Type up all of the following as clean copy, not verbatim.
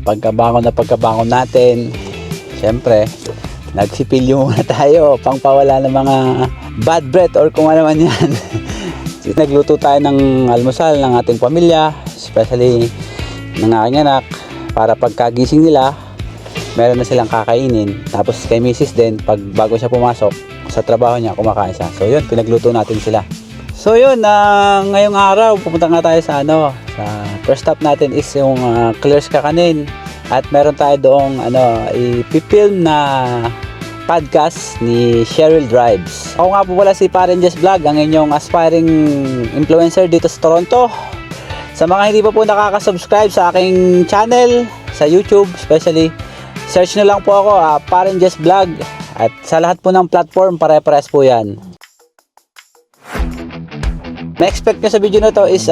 pagkabangon natin, syempre nagsipilyo muna tayo pangpawala ng mga bad breath or kung ano man yan. Nagluto tayo ng almusal ng ating pamilya, especially ng aking anak, para pagkagising nila meron na silang kakainin. Tapos kay Mrs. din, bago siya pumasok sa trabaho niya, kumakain siya. So yun, pinagluto natin sila. So yun, ngayong araw pupunta nga tayo sa sa first stop natin is yung Claire's Kakanin, at meron tayo doong ipipilm na podcast ni Cheryl Drives. Ako nga po pala si Parang Jess Vlog, ang inyong aspiring influencer dito sa Toronto. Sa mga hindi pa po nakaka-subscribe sa aking channel sa YouTube, especially search nyo lang po ako, Parang Jess Vlog, at sa lahat po ng platform pare-pares po yan. Ma-expect nyo sa video na to is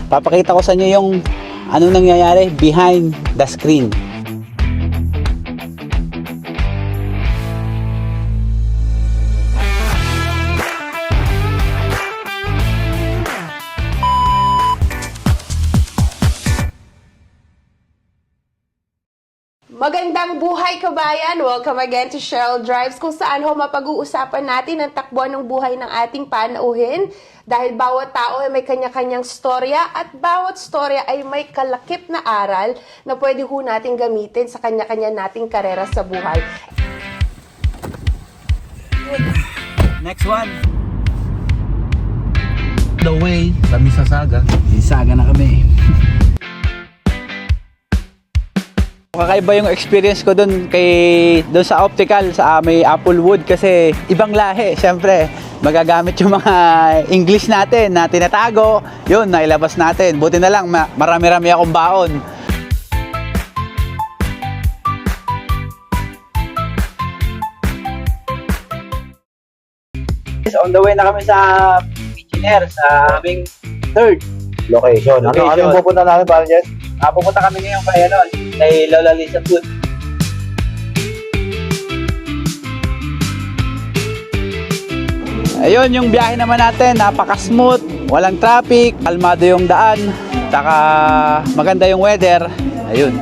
papakita ko sa inyo yung anong nangyayari behind the screen. Magandang buhay, kabayan! Welcome again to Cheryl Drives, kung saan mapag-uusapan natin ang takbuhan ng buhay ng ating panauhin. Dahil bawat tao ay may kanya-kanyang storya, at bawat storya ay may kalakip na aral na pwede natin gamitin sa kanya-kanya nating karera sa buhay. Next one. The way sa Mississauga. Mississauga na kami. Kakaiba yung experience ko doon sa optical sa may Applewood, kasi ibang lahi. Siyempre, magagamit yung mga English natin na tinatago. Yun, nailabas natin. Buti na lang, marami-rami akong baon. On the way na kami sa Kitchener, sa aming third Location. Ano yung pupunta namin, Parang Jess? pupunta kami ngayon kay Lola Lisa Food. Ayun, yung biyahe naman natin, napaka-smooth, walang traffic, kalmado yung daan, saka maganda yung weather. Ayun.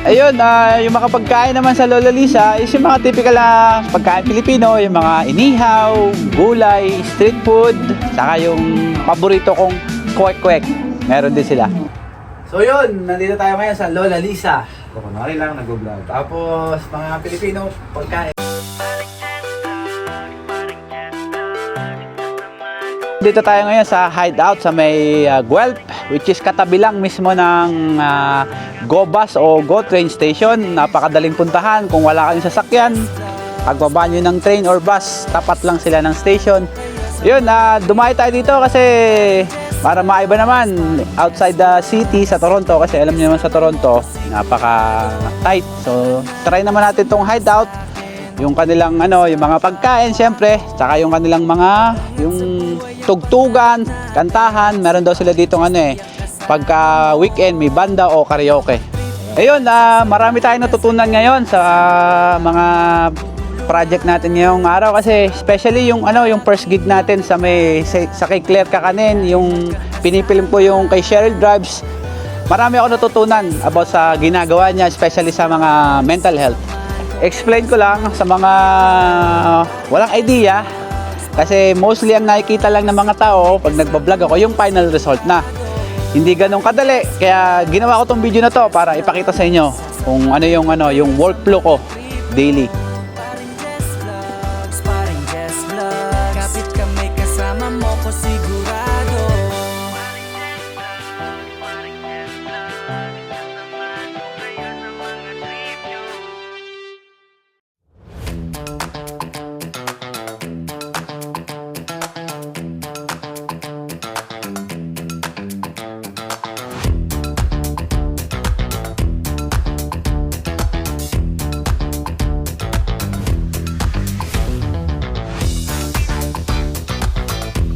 Ayun, yung mga pagkain naman sa Lola Lisa is yung mga typical na pagkain Pilipino, yung mga inihaw, gulay, street food, saka yung paborito kong kwek-kwek. Meron din sila. So yun, nandito tayo ngayon sa Lola Lisa. Kunwari lang, nag-vlog. Tapos mga Pilipino pagkain. Dito tayo ngayon sa hideout sa may Guelph, which is katabi lang mismo ng Go Bus o Go Train Station. Napakadaling puntahan kung wala kayong sasakyan. Pagbaba nyo ng train or bus, tapat lang sila ng station. Yun, dumayo tayo dito kasi para maiba naman outside the city sa Toronto, kasi alam niyo naman sa Toronto napaka tight. So try naman natin tong hideout, yung kanilang yung mga pagkain syempre, saka yung kanilang mga yung tugtugan, kantahan. Meron daw sila dito pagka weekend may banda o karaoke. Ayun, marami tayong natutunan ngayon sa mga project natin ngayong araw, kasi especially yung first gig natin sa kay Claire Kakanin, yung pinipilm ko yung kay Cheryl Drives. Marami ako natutunan about sa ginagawa niya, especially sa mga mental health. Explain ko lang sa mga walang idea, kasi mostly ang nakikita lang ng mga tao pag nagbablog ako yung final result na. Hindi ganun kadali, kaya ginawa ko tong video na to para ipakita sa inyo kung yung workflow ko daily.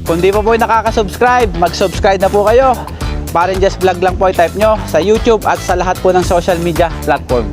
Kung di pa po nakaka-subscribe, mag-subscribe na po kayo. Parang Jess Vlog lang po i-type nyo sa YouTube at sa lahat po ng social media platform.